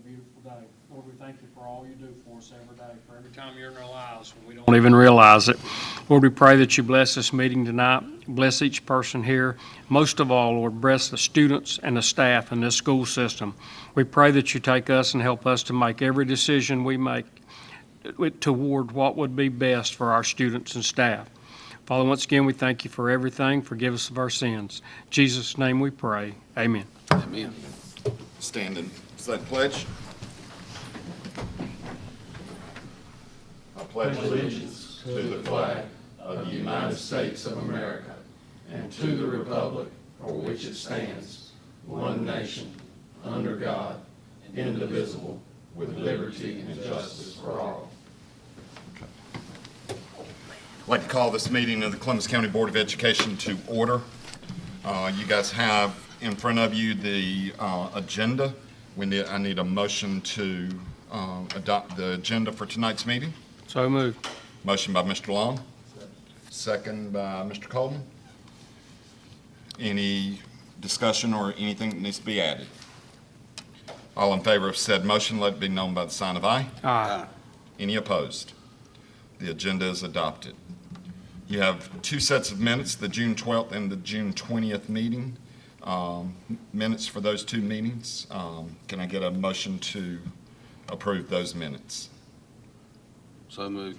beautiful day. Lord, we thank you for all you do for us every day, for every time you're in our lives when we don't even realize it. Lord, we pray that you bless this meeting tonight, bless each person here. Most of all, Lord, bless the students and the staff in this school system. We pray that you take us and help us to make every decision we make toward what would be best for our students and staff. Father, once again, we thank you for everything. Forgive us of our sins. In Jesus' name we pray. Amen. Amen. Stand and say the pledge. I pledge allegiance to the flag of the United States of America and to the republic for which it stands, one nation, under God, indivisible, with liberty and justice for all. I'd like to call this meeting of the Columbus County Board of Education to order. You guys have in front of you the agenda. I need a motion to adopt the agenda for tonight's meeting. So moved. Motion by Mr. Long. Second by Mr. Coleman. Any discussion or anything that needs to be added? All in favor of said motion, let it be known by the sign of aye. Aye. Any opposed? The agenda is adopted. You have two sets of minutes, the June 12th and the June 20th meeting. Minutes for those two meetings. Can I get a motion to approve those minutes? So moved.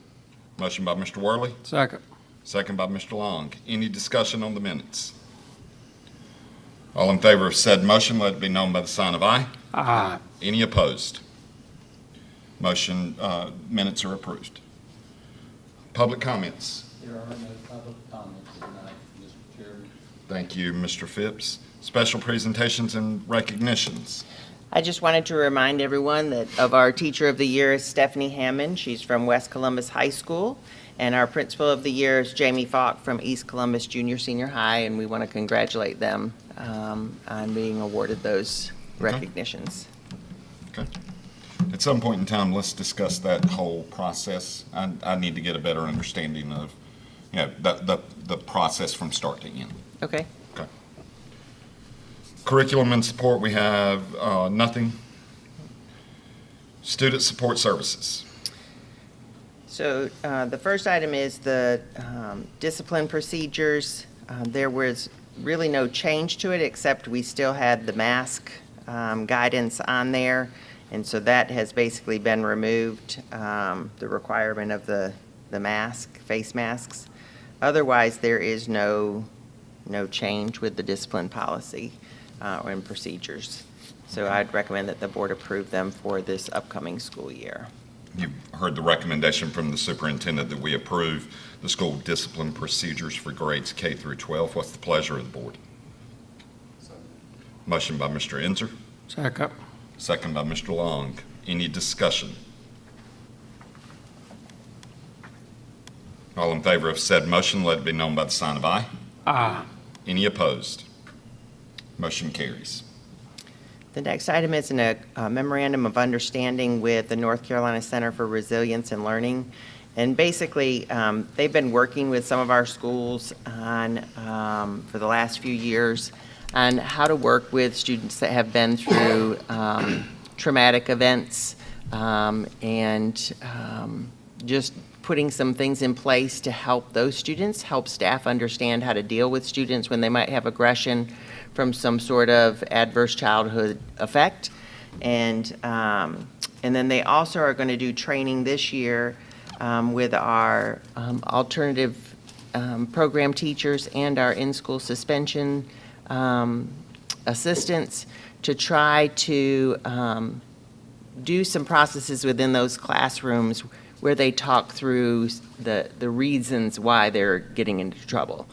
Motion by Mr. Worley, Second. second by Mr. Long. Any discussion on the minutes? All in favor of said motion, let it be known by the sign of aye. Aye. Any opposed? Motion, minutes are approved. Public comments. There are no public comments tonight, Mr. Chairman. Thank you, Mr. Phipps. Special presentations and recognitions. I just wanted to remind everyone that of our Teacher of the Year is Stephanie Hammond. She's from West Columbus High School. And our Principal of the Year is Jamie Falk from East Columbus Junior Senior High, and we want to congratulate them on being awarded those recognitions. Okay. At some point in time, let's discuss that whole process. I need to get a better understanding of, the process from start to end. Okay. Okay. Curriculum and support, we have nothing. Student support services. So the first item is the discipline procedures. There was really no change to it, except we still had the mask guidance on there. And so that has basically been removed, the requirement of the mask, face masks. Otherwise, there is no change with the discipline policy and procedures. So I'd recommend that the board approve them for this upcoming school year. You've heard the recommendation from the superintendent that we approve the school discipline procedures for grades K through 12. What's the pleasure of the board? Motion by Mr. Enzer, Second. second by Mr. Long. Any discussion? All in favor of said motion, let it be known by the sign of aye. Aye. Any opposed? Motion carries. The next item is a memorandum of understanding with the North Carolina Center for Resilience and Learning. And basically, they've been working with some of our schools on, for the last few years, on how to work with students that have been through traumatic events and just putting some things in place to help those students, help staff understand how to deal with students when they might have aggression from some sort of adverse childhood effect. And then they also are going to do training this year with our alternative program teachers and our in-school suspension assistants to try to do some processes within those classrooms where they talk through the reasons why they're getting into trouble.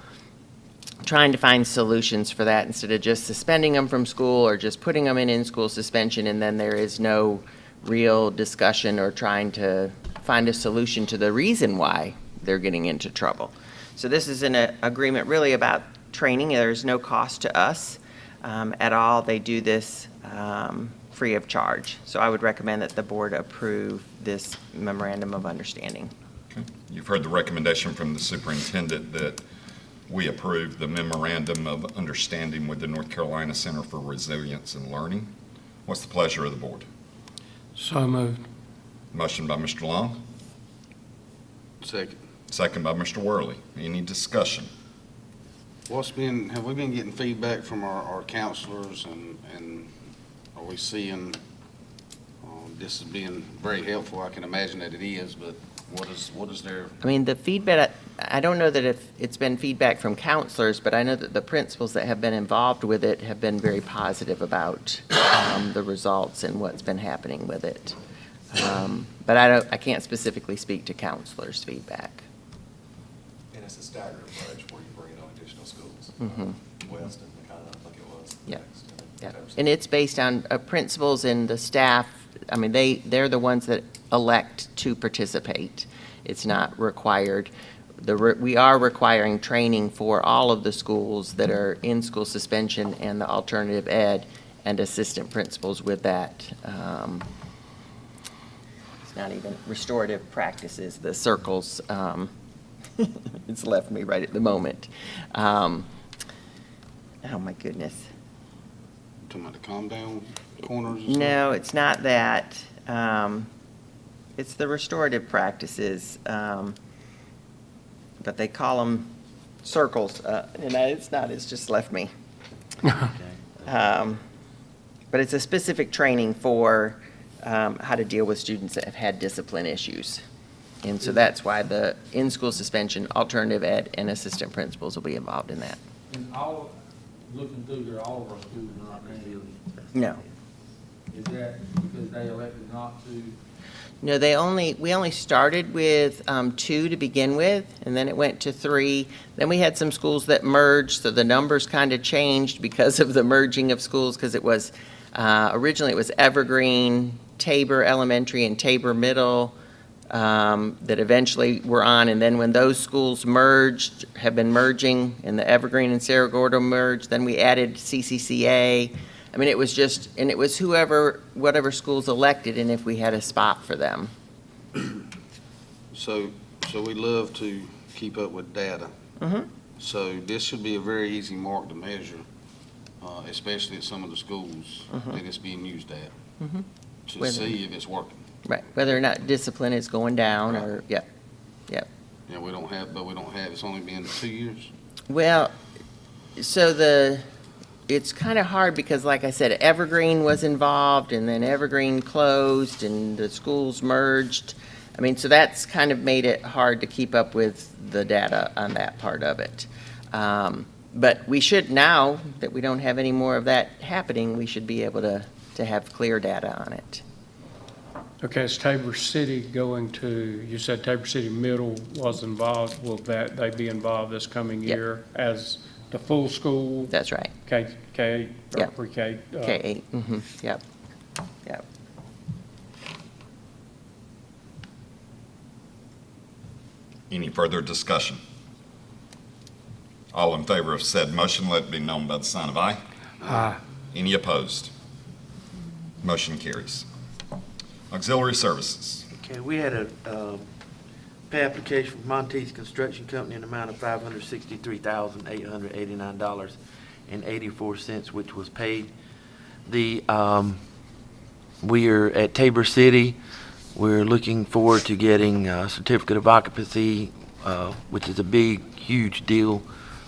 Trying to find solutions for that instead of just suspending them from school or just putting them in school suspension and then there is no real discussion or trying to find a solution to the reason why they're getting into trouble. So this is an agreement really about training. There's no cost to us at all. They do this free of charge. So I would recommend that the board approve this memorandum of understanding. Okay. You've heard the recommendation from the superintendent that we approve the memorandum of understanding with the North Carolina Center for Resilience and Learning. What's the pleasure of the board? So moved. Motion by Mr. Long, Second. second by Mr. Worley. Any discussion? Have we been getting feedback from our counselors and are we seeing, this is being very helpful? I can imagine that it is, but what is their, I mean, the feedback, I don't know that if it's been feedback from counselors, but I know that the principals that have been involved with it have been very positive about the results and what's been happening with it. But I can't specifically speak to counselors' feedback. And it's a staggered approach where you bring on additional schools. Mhm. Weston, kind of like it was. Yeah. next, Yeah, next. and it's based on principals and the staff. I mean, they're the ones that elect to participate. It's not required. We are requiring training for all of the schools that are in school suspension and the alternative ed and assistant principals with that. It's not even restorative practices, the circles. It's left me right at the moment. Oh, my goodness. talking about the calm down corners or something? No, it's not that. It's the restorative practices, but they call them circles. And it's not, it's just left me. But it's a specific training for how to deal with students that have had discipline issues. And so that's why the in-school suspension, alternative ed, and assistant principals will be involved in that. And looking through here, all of our schools are not mandated. No. Is that because they elected not to? No, we only started with 2 to begin with, and then it went to 3. Then we had some schools that merged, so the numbers kind of changed because of the merging of schools, because it was, originally it was Evergreen, Tabor Elementary, and Tabor Middle that eventually were on, and then when those schools merged, have been merging, and the Evergreen and Cerro Gordo merged, then we added CCCA. I mean, it was just, and it was whatever schools elected, and if we had a spot for them. So we love to keep up with data. Mhm. So this should be a very easy mark to measure, especially at some of the schools that it's being used at, Mhm. to Whether- see if it's working. Right, whether or not discipline is going down, or, yep, yep. Yeah, we don't have, it's only been 2 years. Well, so it's kind of hard because, like I said, Evergreen was involved, and then Evergreen closed, and the schools merged. I mean, so that's kind of made it hard to keep up with the data on that part of it. But we should, now that we don't have any more of that happening, we should be able to have clear data on it. Okay, is Tabor City going to, you said Tabor City Middle was involved. Will they be involved this coming Yep. year as the full school? That's right, K-8 or Yep. pre-K? K-8, yep, yep. Any further discussion? All in favor of said motion, let it be known by the sign of aye. Aye. Any opposed? Motion carries. Auxiliary services. Okay, we had a pay application from Monteith Construction Company in the amount of $563,889.84, which was paid. We are at Tabor City. We're looking forward to getting a certificate of occupancy, which is a big, huge deal.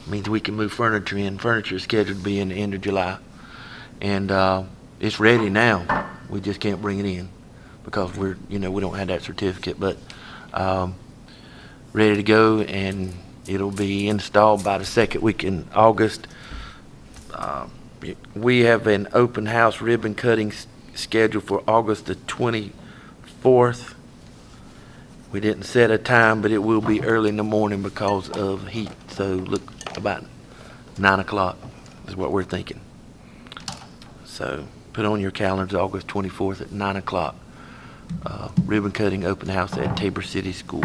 Means we can move furniture in. Furniture is scheduled to be in the end of July. And it's ready now. We just can't bring it in because we don't have that certificate, but ready to go, and it'll be installed by the second week in August. We have an open house ribbon cutting scheduled for August the 24th. We didn't set a time, but it will be early in the morning because of heat. So look, about 9 o'clock is what we're thinking. So put on your calendars, August 24th at 9 o'clock. Ribbon cutting open house at Tabor City School.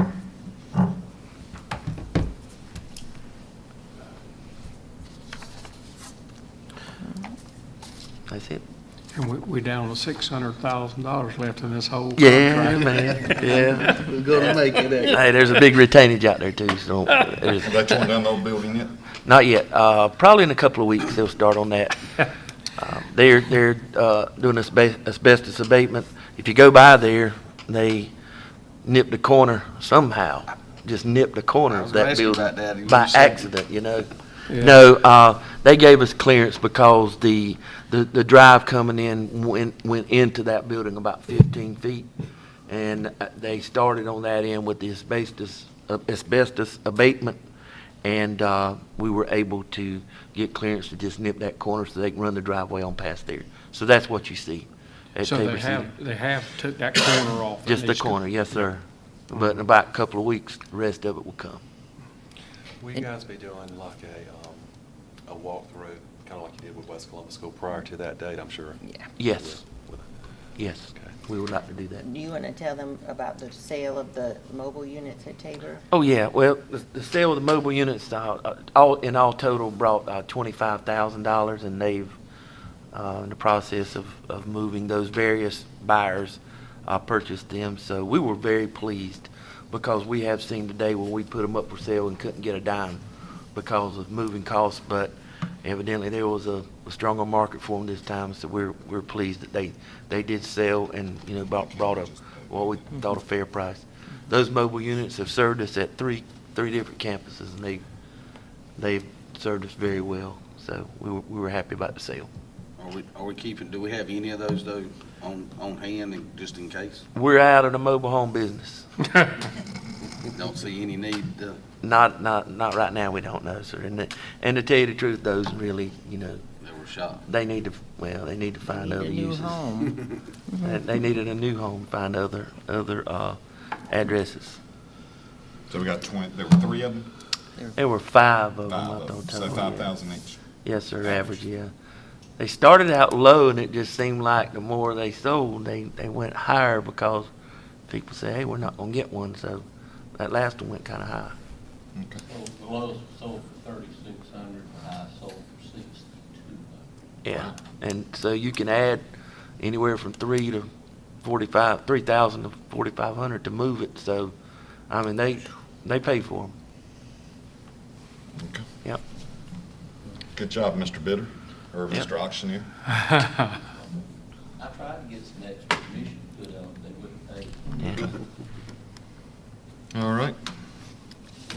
That's it. And we down to $600,000 left in this whole Yeah, contract. man, yeah. We're gonna make it. Hey, there's a big retainage out there too, so there's, Have they torn down the old building yet? not yet. Probably in a couple of weeks they'll start on that. they're doing asbestos abatement. If you go by there, they nipped the corner somehow, just nipped the corner I of was that asking building about that. You by said- accident, you know. Yeah. No, they gave us clearance because the drive coming in went into that building about 15 feet. And they started on that end with the asbestos abatement. And we were able to get clearance to just nip that corner so they can run the driveway on past there. So that's what you see at So Tabor they City. have took that corner off. It Just the needs to- corner, yes, sir. But in about a couple of weeks, the rest of it will come. Will you guys be doing like a walkthrough, kind of like you did with West Columbus School prior to that date, I'm sure? Yeah. Yes, With- yes, Okay. we would like to do that. Do you want to tell them about the sale of the mobile units at Tabor? Oh, yeah, well, the sale of the mobile units, all total brought $25,000, and they've, in the process of moving those various buyers, purchased them. So we were very pleased, because we have seen today when we put them up for sale and couldn't get a dime because of moving costs, but evidently there was a stronger market for them this time, so we're pleased that they did sell and, you know, brought a, what we thought a fair price. Those mobile units have served us at three different campuses, and they've served us very well, so we were happy about the sale. Are we keeping, do we have any of those though on hand just in case? We're out of the mobile home business. Don't see any need to. Not right now, we don't know, sir. And to tell you the truth, those really, you know, They were shot. they need to find other Need a new uses. home. They needed a new home, find other addresses. So we got 20, there were 3 of them? There were 5 of them, 5 I of them, thought. so 5,000 each. Yes, sir, Average. average, yeah. They started out low, and it just seemed like the more they sold, they went higher because people say, hey, we're not gonna get one, so that last one went kinda high. Okay. So the lowest sold for 3,600, the highest sold for 6,200. Yeah, and so you can add anywhere from 3,000 to 4,500 to move it, so, I mean, they pay for them. Okay. Yep. Good job, Mr. Bidder, or Yep. Mr. Auctioneer. I tried to get some extra commission put on, they wouldn't pay. Yeah. All right.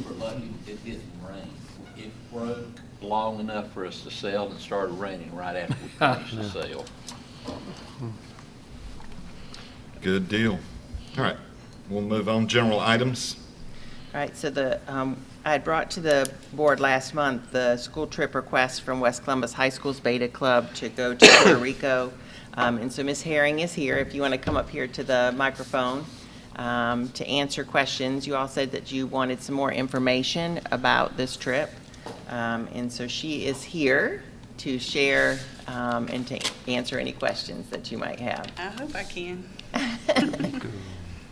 We're lucky it didn't rain. It broke long enough for us to sell and started raining right after we finished the sale. Good deal. All right, we'll move on. General items. All right, so I had brought to the board last month the school trip request from West Columbus High School's Beta Club to go to Puerto Rico. And so Ms. Herring is here, if you want to come up here to the microphone to answer questions. You all said that you wanted some more information about this trip. And so she is here to share and to answer any questions that you might have. I hope I can.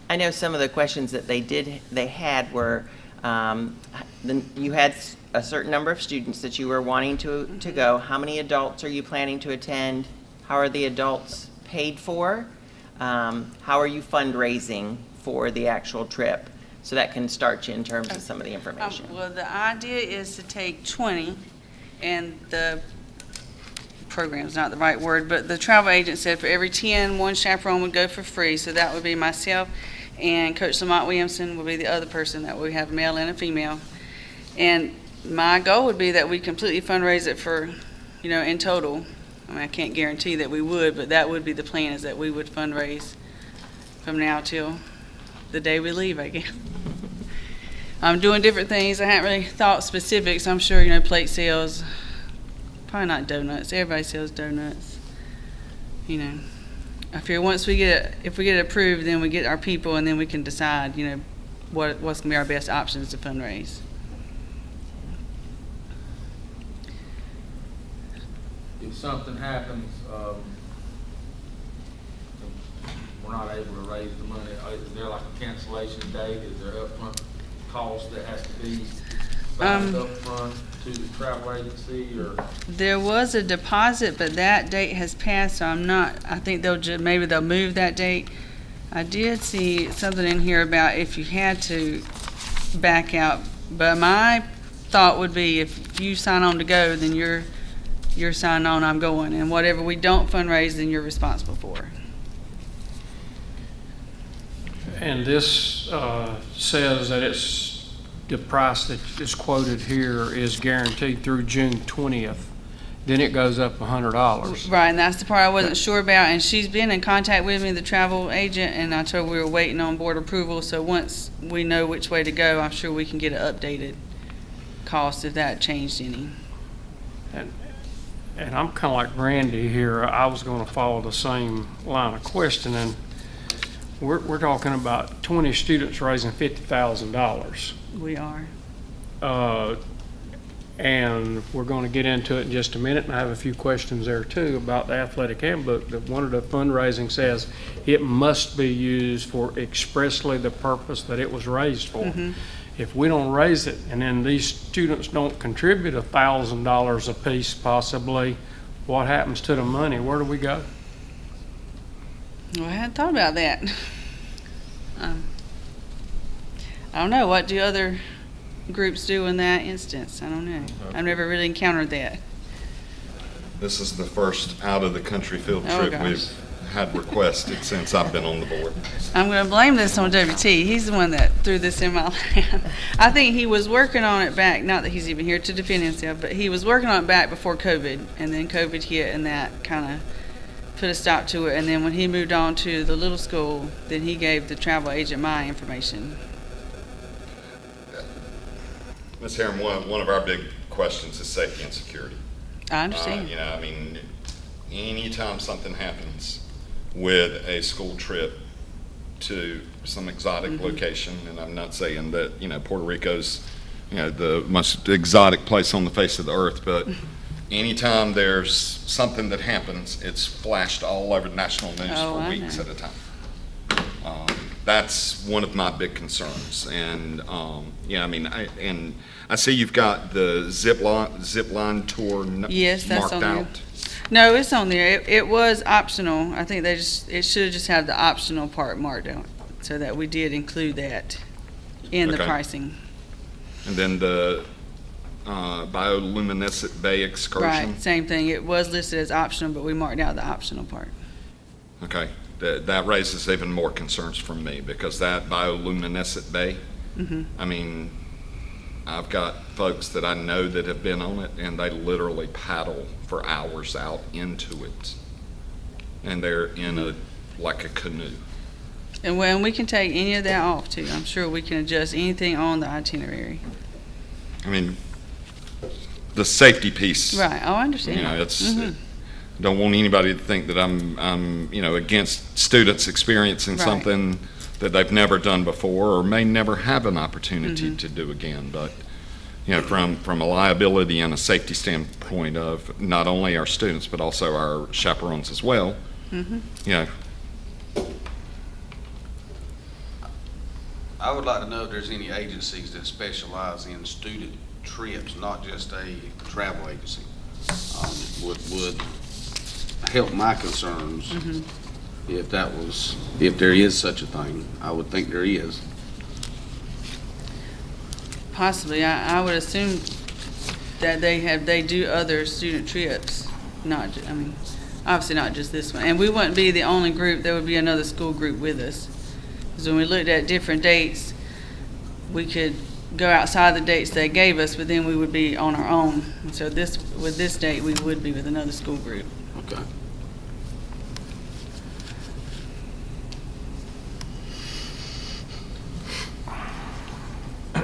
I know some of the questions that they had were, you had a certain number of students that you were wanting to go. How many adults are you planning to attend? How are the adults paid for? How are you fundraising for the actual trip? So that can start you in terms of some of the information. Well, the idea is to take 20, and the program's not the right word, but the travel agent said for every 10, one chaperone would go for free. So that would be myself, and Coach Lamont Williamson will be the other person that we have, male and a female. And my goal would be that we completely fundraise it for, in total. I mean, I can't guarantee that we would, but that would be the plan, is that we would fundraise from now till the day we leave, I guess. I'm doing different things. I haven't really thought specifics. I'm sure, plate sales, probably not donuts. Everybody sells donuts. I figure once if we get it approved, then we get our people, and then we can decide, what's going to be our best options to fundraise. If something happens, we're not able to raise the money, is there like a cancellation date? Is there upfront cost that has to be signed upfront to the travel agency, or? There was a deposit, but that date has passed, so I think maybe they'll move that date. I did see something in here about if you had to back out, but my thought would be if you sign on to go, then you're signing on, I'm going, and whatever we don't fundraise, then you're responsible for. And this says that it's, the price that is quoted here is guaranteed through June 20th. Then it goes up $100. Right, and that's the part I wasn't sure about, and she's been in contact with me, the travel agent, and I told her we were waiting on board approval, so once we know which way to go, I'm sure we can get an updated cost if that changed any. And I'm kind of like Randy here. I was going to follow the same line of questioning. We're talking about 20 students raising $50,000. We are. And we're going to get into it in just a minute, and I have a few questions there too about the athletic handbook. One of the fundraising says it must be used for expressly the purpose that it was raised for. Mm-hmm. If we don't raise it, and then these students don't contribute $1,000 apiece possibly, what happens to the money? Where do we go? Well, I hadn't thought about that. I don't know. What do other groups do in that instance? I don't know. I've never really encountered that. This is the first out-of-the-country field Oh, trip gosh. we've had requested since I've been on the board. I'm going to blame this on WT. He's the one that threw this in my lap. I think he was working on it back, not that he's even here to defend himself, but he was working on it back before COVID, and then COVID hit, and that kind of put a stop to it. And then when he moved on to the little school, then he gave the travel agent my information. Ms. Herron, one of our big questions is safety and security. I understand. You know, I mean, anytime something happens with a school trip to some exotic Mm-hmm. location, and I'm not saying that, you know, Puerto Rico's, you know, the most exotic place on the face of the earth, but anytime there's something that happens, it's flashed all over national news Oh, for I weeks know. at a time. That's one of my big concerns, and yeah, I mean, I see you've got the zip line tour Yes, that's marked on there. out. No, it's on there. It was optional. I think it should have just had the optional part marked out, so that we did include that in the Okay. pricing. And then the bioluminescent bay excursion. Right, same thing. It was listed as optional, but we marked out the optional part. Okay, that raises even more concerns from me, because that bioluminescent bay, Mm-hmm. I mean, I've got folks that I know that have been on it, and they literally paddle for hours out into it. And they're in like a canoe. And when we can take any of that off too, I'm sure we can adjust anything on the itinerary. I mean, the safety piece. Right, oh, I understand. You know, it's, Mhm. don't want anybody to think that I'm, you know, against students experiencing Right. something that they've never done before or may never have an opportunity Mm-hmm. to do again. But, you know, from a liability and a safety standpoint of not only our students, but also our chaperones as well, Mhm. you know, I would like to know if there's any agencies that specialize in student trips, not just a travel agency. Would help my concerns if there is such a thing. I would think there is. Possibly, I would assume that they do other student trips, I mean, obviously not just this one. And we wouldn't be the only group, there would be another school group with us. Because when we looked at different dates, we could go outside the dates they gave us, but then we would be on our own. And so with this date, we would be with another school group. Okay.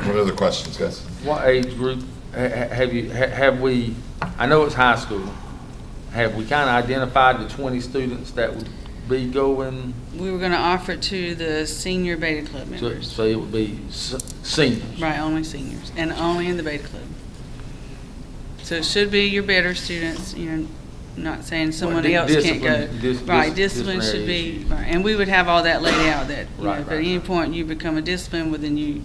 what other questions, guys? What age group have we, I know it's high school, have we kind of identified the 20 students that would be going? We were going to offer it to the senior Beta Club members. So it would be seniors? Right, only seniors, and only in the Beta Club. So it should be your better students, you know, not saying someone else can't go. Right, discipline should be, right, and we would have all that laid out, that, you know, Right, if at right, any right. point you become a discipline, well, then you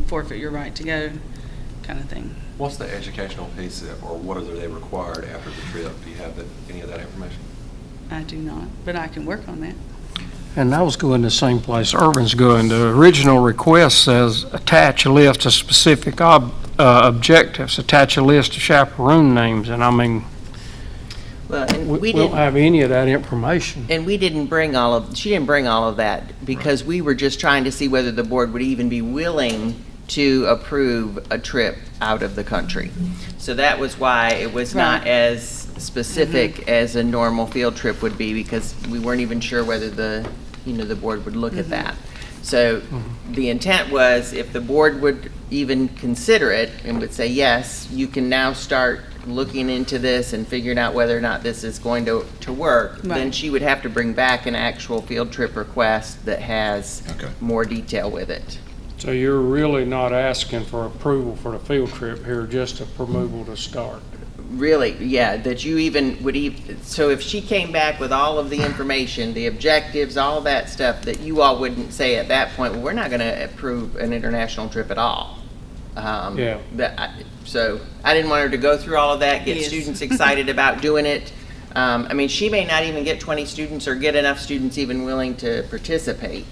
forfeit your right to go, kind of thing. What's the educational piece, or what are they required after the trip? Do you have any of that information? I do not, but I can work on that. And I was going the same place Irvin's going. The original request says attach a list of specific objectives, attach a list of chaperone names, and I mean, Well, and We we don't didn't, have any of that information. and she didn't bring all of that because we were just trying to see whether the board would even be willing to approve a trip out of the country. So that was why it was not Right. as specific as a normal field trip would be, because we weren't even sure whether the board would look at that. So the intent was, if the board would even consider it and would say, yes, you can now start looking into this and figuring out whether or not this is going to work, then Right. she would have to bring back an actual field trip request that has Okay. more detail with it. So you're really not asking for approval for the field trip here, just approval to start. Really, yeah, that you even would so if she came back with all of the information, the objectives, all that stuff, that you all wouldn't say at that point, well, we're not gonna approve an international trip at all. Yeah. So I didn't want her to go through all of that, get Yes. students excited about doing it. I mean, she may not even get 20 students or get enough students even willing to participate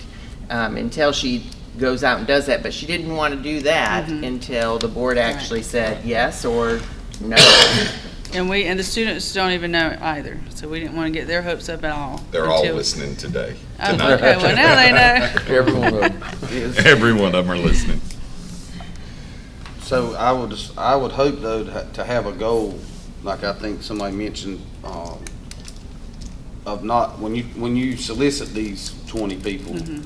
until she goes out and does that, but she didn't want to do that until the board actually said yes or no. And the students don't even know it either, so we didn't want to get their hopes up at all. They're all until- listening today. Oh, tonight. okay, well, now they know. Every one of them is. Every one of them are listening. So I would hope though to have a goal, like I think somebody mentioned, of not, when you solicit these 20 people, do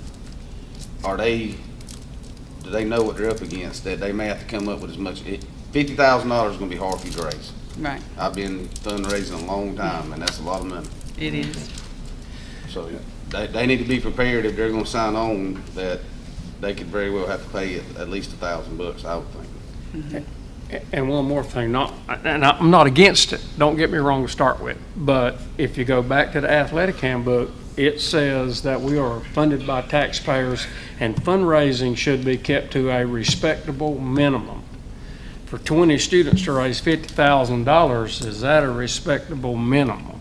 they know what they're up against? That they may have to come up with as much, $50,000 is gonna be hard for you to raise. Right, I've been fundraising a long time, and that's a lot of money. it is. So they need to be prepared if they're gonna sign on, that they could very well have to pay at least $1,000, I would think. And one more thing, and I'm not against it, don't get me wrong to start with, but if you go back to the athletic handbook, it says that we are funded by taxpayers and fundraising should be kept to a respectable minimum. For 20 students to raise $50,000, is that a respectable minimum?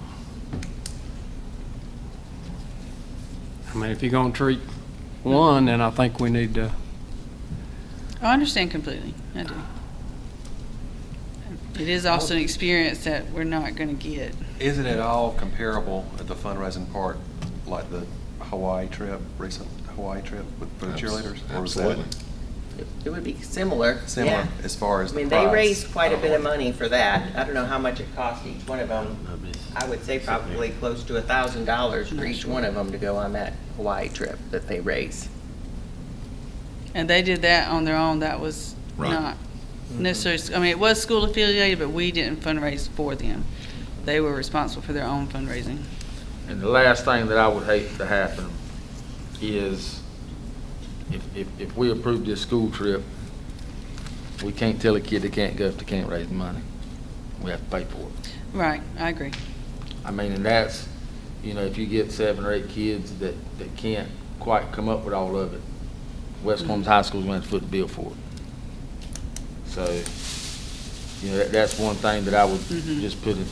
I mean, if you're gonna treat one, then I think we need to. I understand completely, I do. It is also an experience that we're not going to get. Is it at all comparable at the fundraising part, like the Hawaii trip, recent Hawaii trip for the cheerleaders? Or was that Absolutely. It would be similar. similar Yeah. as far as I the mean, price? they raised quite a bit of money for that. I don't know how much it cost each one of them. I would say probably close to $1,000 for each one of them to go on that Hawaii trip that they raise. And they did that on their own. That was Right. not necessarily, I mean, it was school affiliated, but we didn't fundraise for them. They were responsible for their own fundraising. And the last thing that I would hate to happen is if we approve this school trip, we can't tell a kid they can't go if they can't raise money. We have to pay for it. Right, I agree. I mean, and that's, if you get 7 or 8 kids that can't quite come up with all of it, West Columbus High School's going to have to foot the bill for it. So, that's one thing that I would just put in,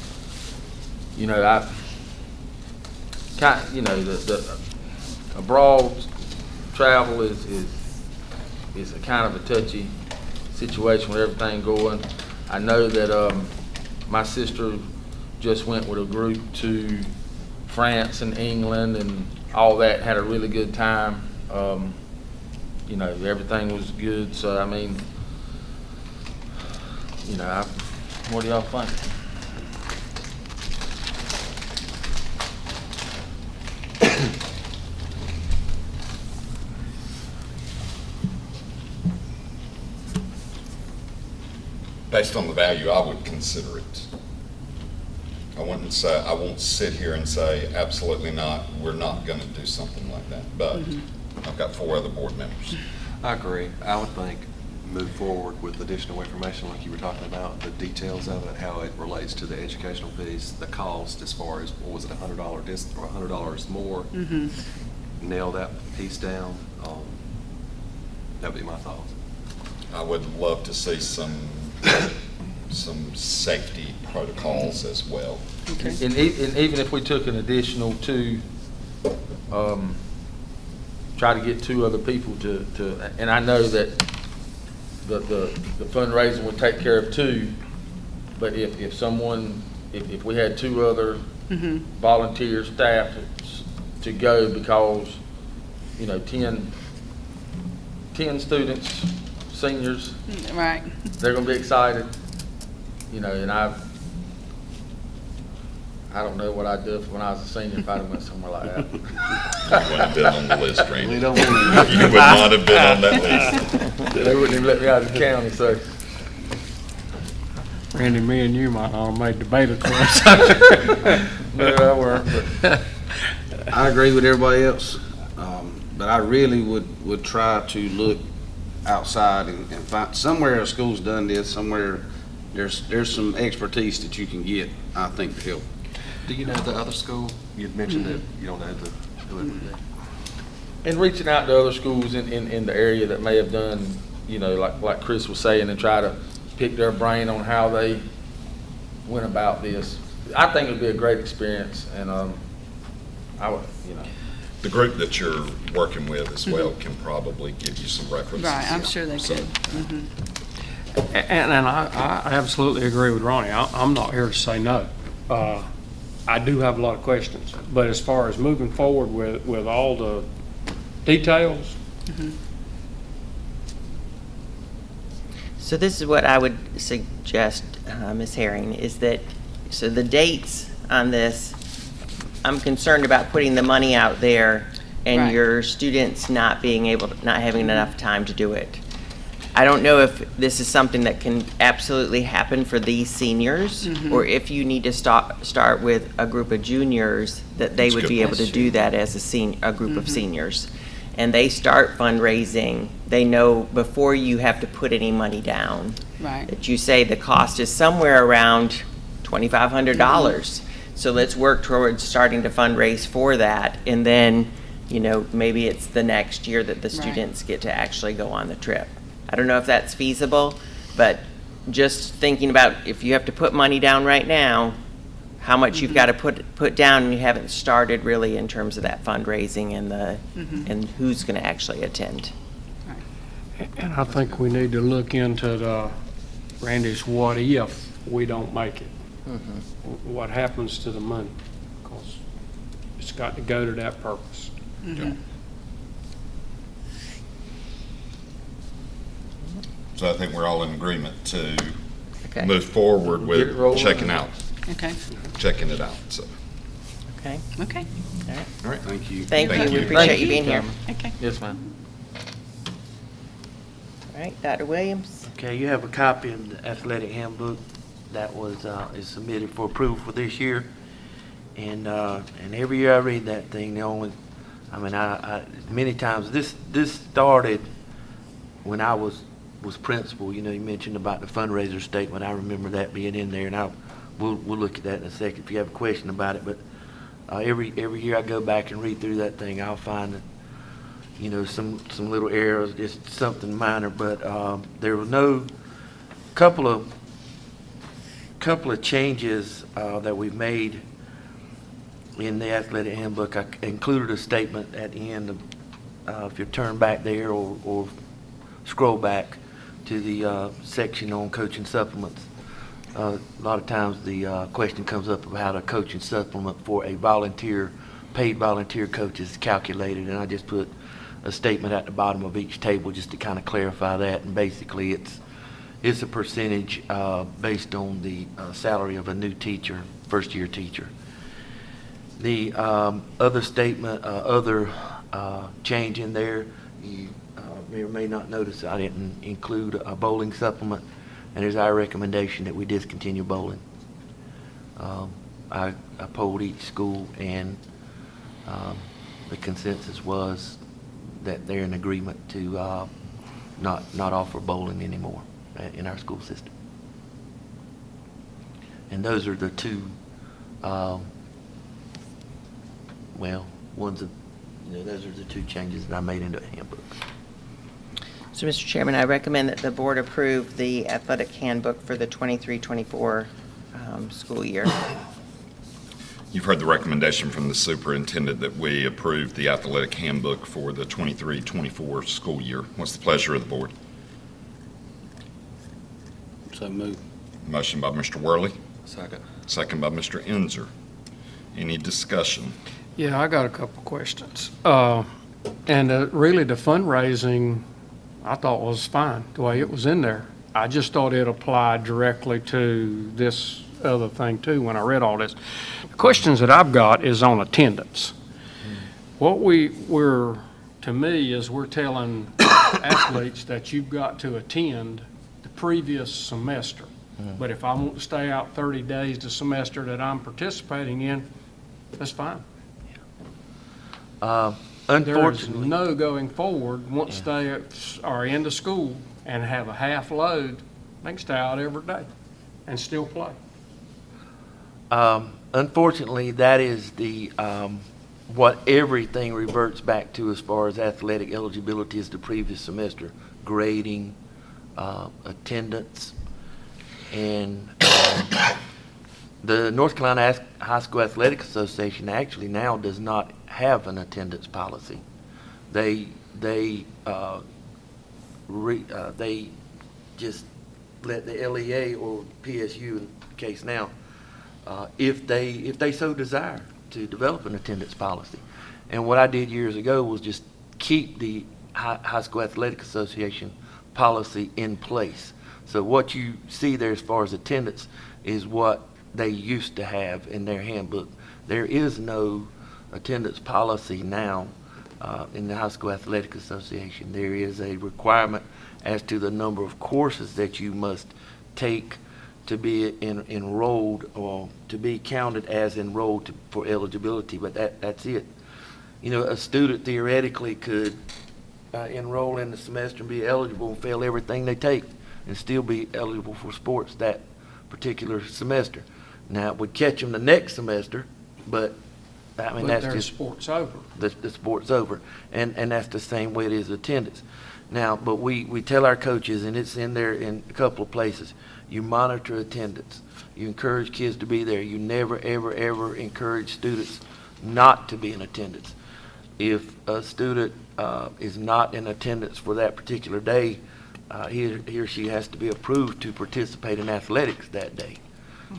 abroad travel is a kind of a touchy situation with everything going. I know that my sister just went with a group to France and England and all that, had a really good time. Everything was good, so I mean, what do y'all think? Based on the value, I would consider it. I won't sit here and say, absolutely not, we're not gonna do something like that, but I've got 4 other board members. I agree. I would think move forward with additional information like you were talking about, the details of it, how it relates to the educational piece, the cost as far as, what was it, $100 or $100 more? Nail that piece down. That'd be my thoughts. I would love to see some safety protocols as well. Okay. And even if we took an additional 2, try to get 2 other people to, and I know that the fundraising would take care of 2, but if if we had 2 other volunteer staff to go, because, 10 students, seniors, Right. they're gonna be excited, and I don't know what I'd do when I was a senior if I'd have went somewhere like that. You wouldn't have been on the list, Randy. We don't want You would not have been on that list. They wouldn't even let me out of the county, so. Randy, me and you might not have made debate twice. No, I weren't, but. I agree with everybody else, but I really would try to look outside and find, somewhere a school's done this, somewhere there's some expertise that you can get, I think, to help. Do you know the other school? You'd mentioned that you don't know who it would be. And reaching out to other schools in the area that may have done, like Chris was saying, and try to pick their brain on how they went about this. I think it'd be a great experience, and I would, The group that you're working with as well can probably give you some references. Right, I'm sure they So, could. Mhm. And I absolutely agree with Ronnie. I'm not here to say no. I do have a lot of questions, but as far as moving forward with all the details, So this is what I would suggest, Ms. Herring, is that, so the dates on this, I'm concerned about putting the money out there and Right. your students not having enough time to do it. I don't know if this is something that can absolutely happen for these seniors, or if you need to start with a group of juniors, that they That's would good. be able to That's do that as a group of seniors. And they start fundraising, they know before you have to put any money down, Right. that you say the cost is somewhere around $2,500. So let's work towards starting to fundraise for that, and then, maybe it's the next year that the students get to actually go on the trip. I don't know if that's feasible, but just thinking about if you have to put money down right now, how much you've got to put down, and you haven't started really in terms of that fundraising and and who's going to actually attend. and I think we need to look into Randy's what if we don't make it? What happens to the money? Because it's got to go to that purpose. So I think we're all in agreement to Okay. move forward Get it with rolling. checking it out, so. Okay. Okay. All right. Thank you. Thank you. Thank We you. appreciate you being here. Okay. Yes, ma'am. All right, Dr. Williams. Okay, you have a copy of the athletic handbook that is submitted for approval for this year. And every year I read that thing, I many times, this started when I was principal. You mentioned about the fundraiser statement. I remember that being in there, and we'll look at that in a second if you have a question about it. But every year I go back and read through that thing, I'll find that, some little errors, just something minor. But there were couple of changes that we've made in the athletic handbook. I included a statement at the end of, if you turn back there or scroll back to the section on coaching supplements. A lot of times the question comes up about a coaching supplement for a paid volunteer coach is calculated, and I just put a statement at the bottom of each table just to kind of clarify that. And basically it's a percentage based on the salary of a new teacher, first-year teacher. The other statement, change in there, you may or may not notice I didn't include a bowling supplement, and it's our recommendation that we discontinue bowling. I polled each school, and the consensus was that they're in agreement to not offer bowling anymore in our school system. And those are the two, those are the two changes that I made into the handbook. So, Mr. Chairman, I recommend that the board approve the athletic handbook for the 23-24 school year. You've heard the recommendation from the superintendent that we approve the athletic handbook for the 23-24 school year. What's the pleasure of the board? So move. Motion by Mr. Worley, Second. second by Mr. Enzer. Any discussion? Yeah, I got a couple questions. Really, the fundraising, I thought was fine, the way it was in there. I just thought it applied directly to this other thing too, when I read all this. The questions that I've got is on attendance. What we're, to me, is we're telling athletes that you've got to attend the previous semester. But if I want to stay out 30 days the semester that I'm participating in, that's fine. There is Unfortunately, no going forward, once they are into school and have a half load, they can stay out every day and still play. unfortunately, that is the, what everything reverts back to as far as athletic eligibility is the previous semester. Grading, attendance, and the North Carolina High School Athletic Association actually now does not have an attendance policy. They just let the LEA or PSU, in the case now, if they so desire, to develop an attendance policy. And what I did years ago was just keep the High School Athletic Association policy in place. So what you see there as far as attendance is what they used to have in their handbook. There is no attendance policy now in the High School Athletic Association. There is a requirement as to the number of courses that you must take to be enrolled or to be counted as enrolled for eligibility, but that's it. You know, a student theoretically could enroll in the semester and be eligible and fail everything they take and still be eligible for sports that particular semester. Now, it would catch them the next semester, but I mean, But that's their just sport's over. the sport's over, and that's the same way it is attendance. Now, but we tell our coaches, and it's in there in a couple of places, you monitor attendance. You encourage kids to be there. You never, ever, ever encourage students not to be in attendance. If a student is not in attendance for that particular day, he or she has to be approved to participate in athletics that day.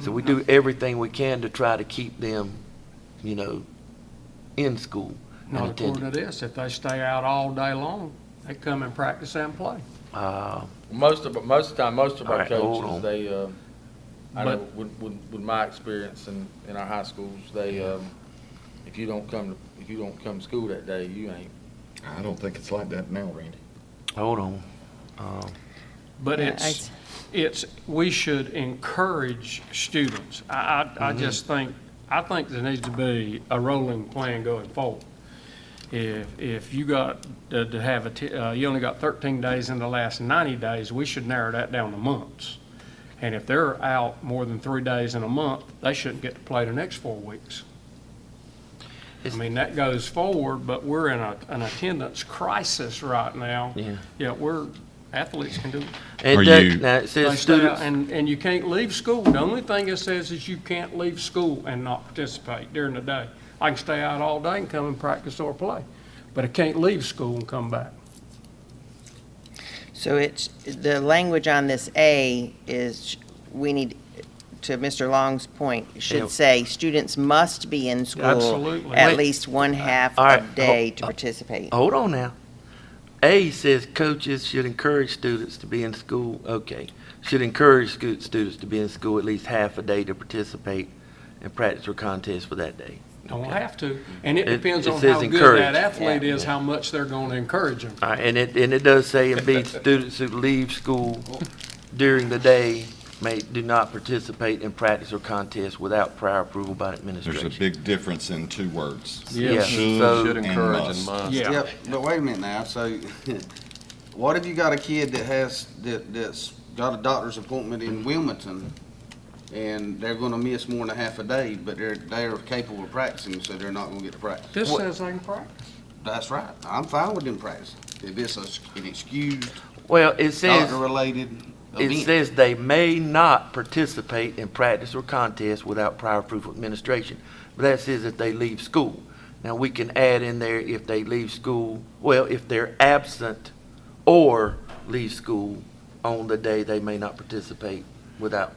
So we do everything we can to try to keep them, you know, in school and Not according to attending. this. If they stay out all day long, they come and practice and play. Most of the time, most of All our right, hold on. coaches, they, I know, But- with my experience in our high schools, they, if you don't come to school that day, you ain't. I don't think it's like that now, Randy. Hold on. But Yeah, we should encourage students. I just think, I think there needs to be a rolling plan going forward. If you got to have you only got 13 days in the last 90 days, we should narrow that down to months. And if they're out more than 3 days in a month, they shouldn't get to play the next 4 weeks. I mean, that goes forward, but we're in an attendance crisis right now. Yeah. Athletes can do it. And Are that- you- now, it They says stay out, students, and you can't leave school. The only thing it says is you can't leave school and not participate during the day. I can stay out all day and come and practice or play, but I can't leave school and come back. So it's, the language on this A is, we need, to Mr. Long's point, Yeah. should say, students must be in school Absolutely. at Wait. least one half All right, a day to hold- participate. hold on now. A says coaches should encourage students to be in school, okay. Should encourage students to be in school at least half a day to participate in practice or contest for that day. Don't have to, and it It- depends it on says how good encourage. that athlete Yeah. is, how much they're going to encourage them. All right, and it does say in B, students who leave school during the day do not participate in practice or contest without prior approval by the There's administration. a big difference in 2 words. Yeah. Should So- Should and encourage and must. must. Yeah. Yep, but wait a minute now, so what if you got a kid that's got a doctor's appointment in Wilmington and they're gonna miss more than a half a day, but they're capable of practicing, so they're not gonna get to practice? This says they can practice. That's right, I'm fine with them practicing. If it's an excused, Well, it says, doctor-related it event. says they may not participate in practice or contest without prior approval of administration. But that says if they leave school. Now, we can add in there if they leave school, well, if they're absent or leave school on the day they may not participate without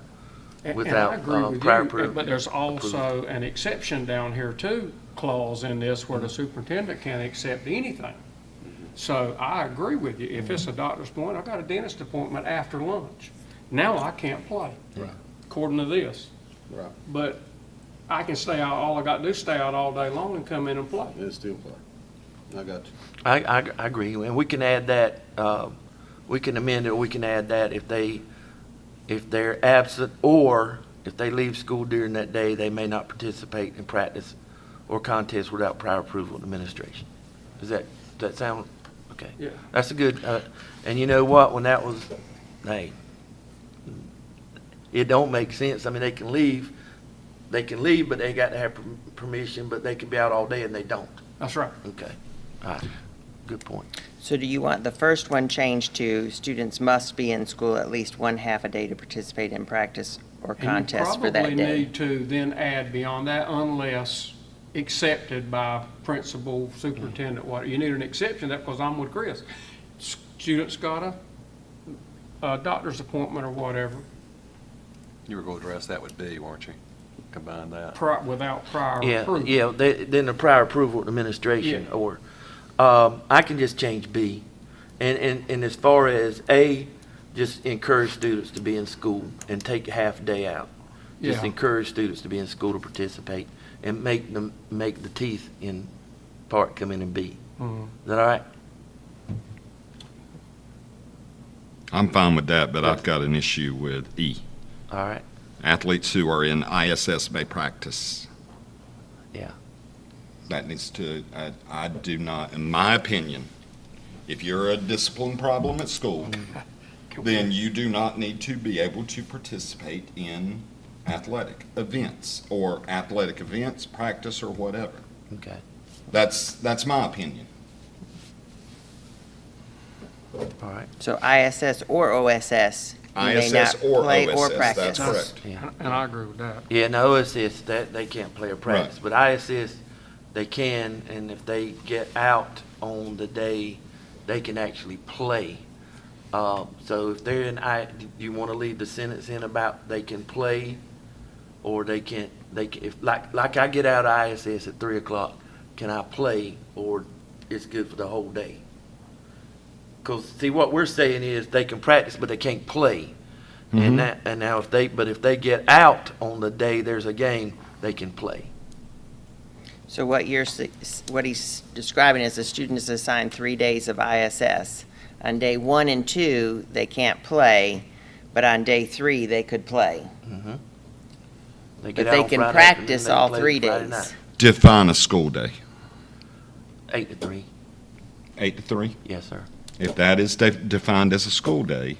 And I without agree with prior you, approval. but there's also an exception down here too, clause in this where the superintendent can't accept anything. So I agree with you. If it's a doctor's appointment, I've got a dentist appointment after lunch. Now I can't play, according to this. Right. But I can stay out, all I got to do is stay out all day long and come in and play. It's still play. I got you. I agree, and we can add that, we can amend it, we can add that if they're absent, or if they leave school during that day, they may not participate in practice or contest without prior approval of administration. Does that sound, okay? Yeah. That's a good, and you know what, when that was, hey, it don't make sense, I mean, they can leave, but they got to have permission, but they can be out all day and they don't. That's right. Okay, all right, good point. So do you want the first one changed to students must be in school at least one half a day to participate in practice or contest for that And you day? probably need to then add beyond that unless accepted by principal, superintendent, what, you need an exception to that because I'm with Chris. Student's got a doctor's appointment or whatever, You were going to address that with B, weren't you? Combine that. without prior Yeah, approval. yeah, then the prior approval of administration, Yeah. or, I can just change B. And as far as A, just encourage students to be in school and take a half day out. Just Yeah. encourage students to be in school to participate and make the teeth in part come in B. Mhm. Is that all right? I'm fine with that, but I've got an issue with E. All right, Athletes who are in ISS may practice. yeah. That needs to, I do not, in my opinion, if you're a discipline problem at school, then you do not need to be able to participate in athletic events, practice, or whatever. Okay, That's my opinion. all right, So ISS or OSS, you may ISS not or play or OSS, practice. that's correct. yeah. And I agree with that. Yeah, no, OSS, that, they can't play or practice, but ISS, they can, and if they get out on the day, they can actually play. So if they're in do you want to leave the sentence in about they can play, or they can't, if, like I get out of ISS at 3 o'clock, can I play, or it's good for the whole day? Because, see, what we're saying is they can practice, but they can't play. And now if they get out on the day there's a game, they can play. So what he's describing is the student is assigned 3 days of ISS. On day 1 and 2, they can't play, but on day 3, they could play. They But get out they on can Friday practice afternoon, all they 3 play Friday days. night. Define a school day. 8 to 3, 8 to 3? yes, sir. If that is defined as a school day,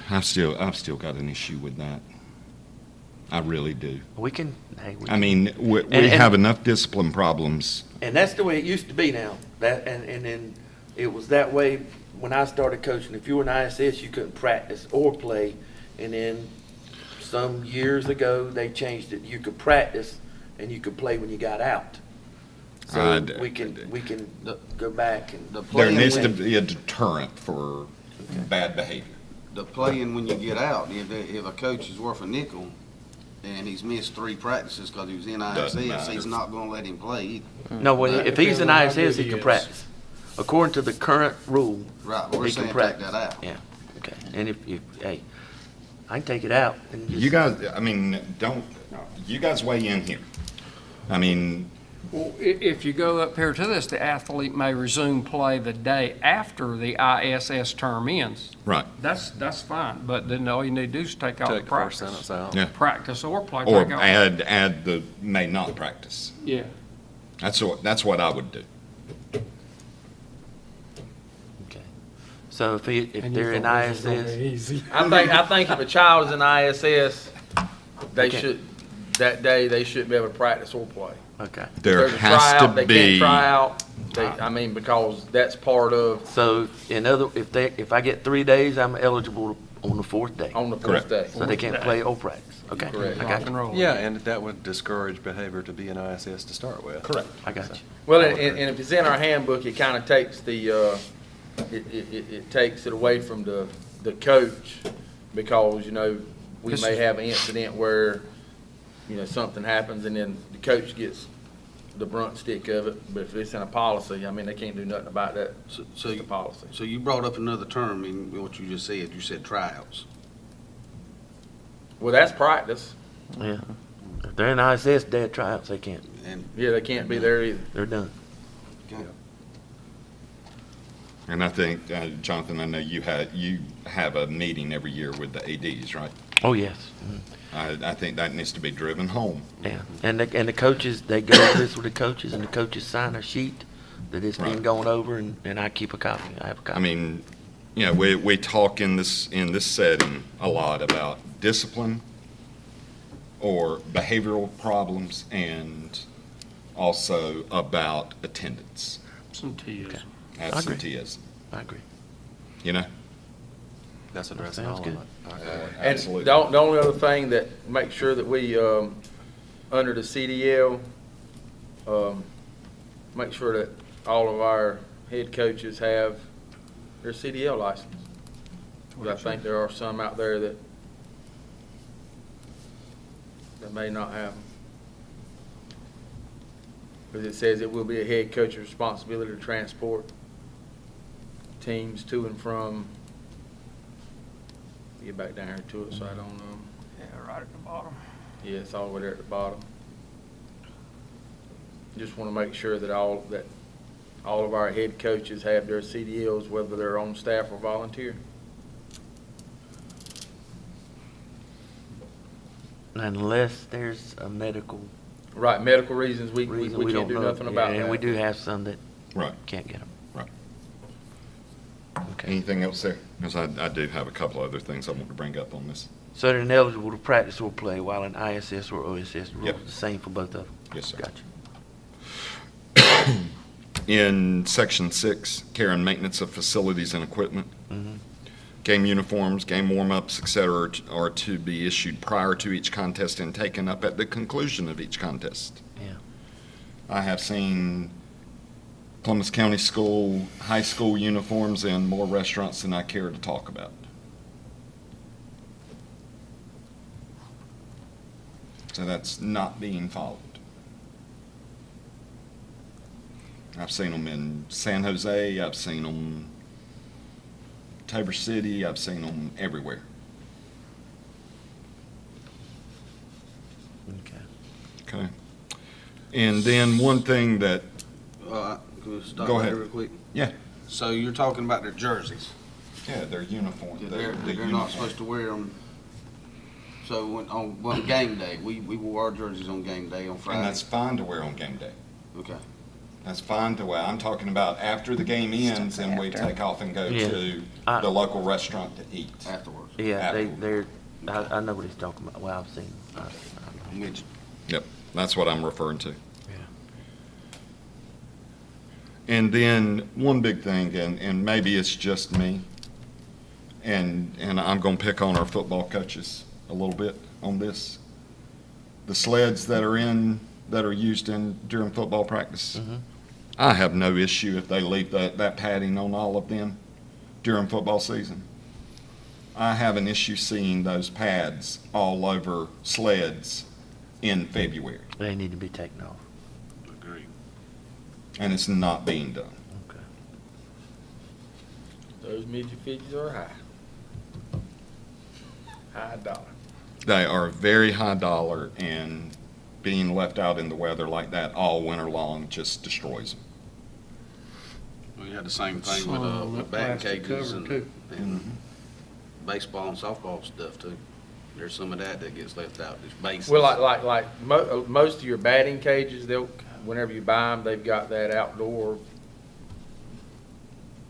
I've still got an issue with that. I really do. We can, hey, we I can. mean, we And- have enough discipline problems. And that's the way it used to be now. And then it was that way when I started coaching. If you were in ISS, you couldn't practice or play. And then some years ago, they changed it. You could practice and you could play when you got out. So I'd- we can go back and. The There playing needs to when- be a deterrent for bad behavior. The playing when you get out, if a coach is worth a nickel and he's missed 3 practices because he was in Doesn't ISS, matter. he's not gonna let him play either. No, well, if he's in Depends on how ISS, good he he can is. practice. According to the current rule, Right, we're he can saying take practice. that out. Yeah, okay. And if, hey, I can take it out and just. You guys, I mean, you guys weigh in here. I mean, Well, if you go up here to this, the athlete may resume play the day after the ISS term ends. right, That's fine, but then all you need to do is take out the Take the first practice. sentence out. yeah. Practice or play, Or take out. add the may not practice. Yeah. That's what I would do. Okay. So if And you they're in thought this was gonna ISS, be easy. I think if a child is in ISS, Okay. that day, they shouldn't be able to practice or play. okay. There There's a has tryout, to they can't be, try out, because that's part of, So if I get 3 days, I'm eligible on the 4th day. on the Correct. 4th day. So they can't play or practice. Okay, Correct. I Rock got you. and roll. Yeah, and that would discourage behavior to be in ISS to start with. Correct. I got you. Well, and if it's in our handbook, it kind of takes the it takes it away from the coach, because, we may have an incident where, something happens and then the coach gets the brunt stick of it. But if it's in a policy, they can't do nothing about that. So It's the policy. So you brought up another term in what you just said. You said tryouts. Well, that's practice. Yeah. If they're in ISS, they have tryouts, they can't. And Yeah, they can't be there either. They're done. okay. And I think, Jonathan, I know you have a meeting every year with the ADs, right? Oh, yes. Mhm. I think that needs to be driven home. Yeah. And the coaches, they go over this with the coaches, and the coaches sign a sheet that it's been Right. going over, and I keep a copy. I have a copy. I mean, we talk in this setting a lot about discipline or behavioral problems, and also about attendance, Absenteeism. absenteeism. I agree. That's addressing Sounds all good. of it. All right. And Absolutely. the only other thing that, make sure that we, under the CDL, make sure that all of our head coaches have their CDL license. Because I think there are some out there that may not have them. Because it says it will be a head coach's responsibility to transport teams to and from. Get back down here to it, so I don't know. Yeah, right at the bottom. Yeah, it's all the way there at the bottom. Just want to make sure that all of our head coaches have their CDLs, whether they're on staff or volunteer. Unless there's a medical Right, medical reasons, we reason, can't don't do know. nothing about Yeah, that. and we do have some that Right. can't get them. Right. Okay. Anything else there? Because I do have a couple other things I want to bring up on this. So they're ineligible to practice or play while in ISS or OSS. Rules Yep. the same for both of them. Yes, sir. Gotcha. In Section 6, care and maintenance of facilities and equipment, game uniforms, game warm-ups, et cetera, are to be issued prior to each contest and taken up at the conclusion of each contest. Yeah. I have seen Columbus County School, high school uniforms in more restaurants than I care to talk about. So that's not being followed. I've seen them in San Jose, I've seen them Tabor City, I've seen them everywhere. Okay. Okay. And then one thing that, Can we stop Go right ahead. there real quick? yeah, So you're talking about their jerseys. yeah, their uniform. They're the not uniform. supposed to wear them. So on game day, we wore our jerseys on game day on Friday. And that's fine to wear on game day. Okay. That's fine to wear. I'm talking about after the game ends and we after. take off and go Yeah. to I- the local restaurant to eat. Afterwards. Yeah, Apple. I know what he's talking about. Well, I've seen. I'm with you. Yep, that's what I'm referring to. Yeah. And then one big thing, and maybe it's just me, and I'm gonna pick on our football coaches a little bit on this. The sleds that are used during football practice. I have no issue if they leave that padding on all of them during football season. I have an issue seeing those pads all over sleds in February, They need to be taken off. Agreed. and it's not being done. Okay. Those midget fidgets are high. High dollar. They are very high dollar, and being left out in the weather like that all winter long just destroys them. We had the same thing Some of them with look batting plastic cages covered, and, too. and baseball and softball stuff too. There's some of that gets left out, just bases. Well, most of your batting cages, whenever you buy them, they've got that outdoor,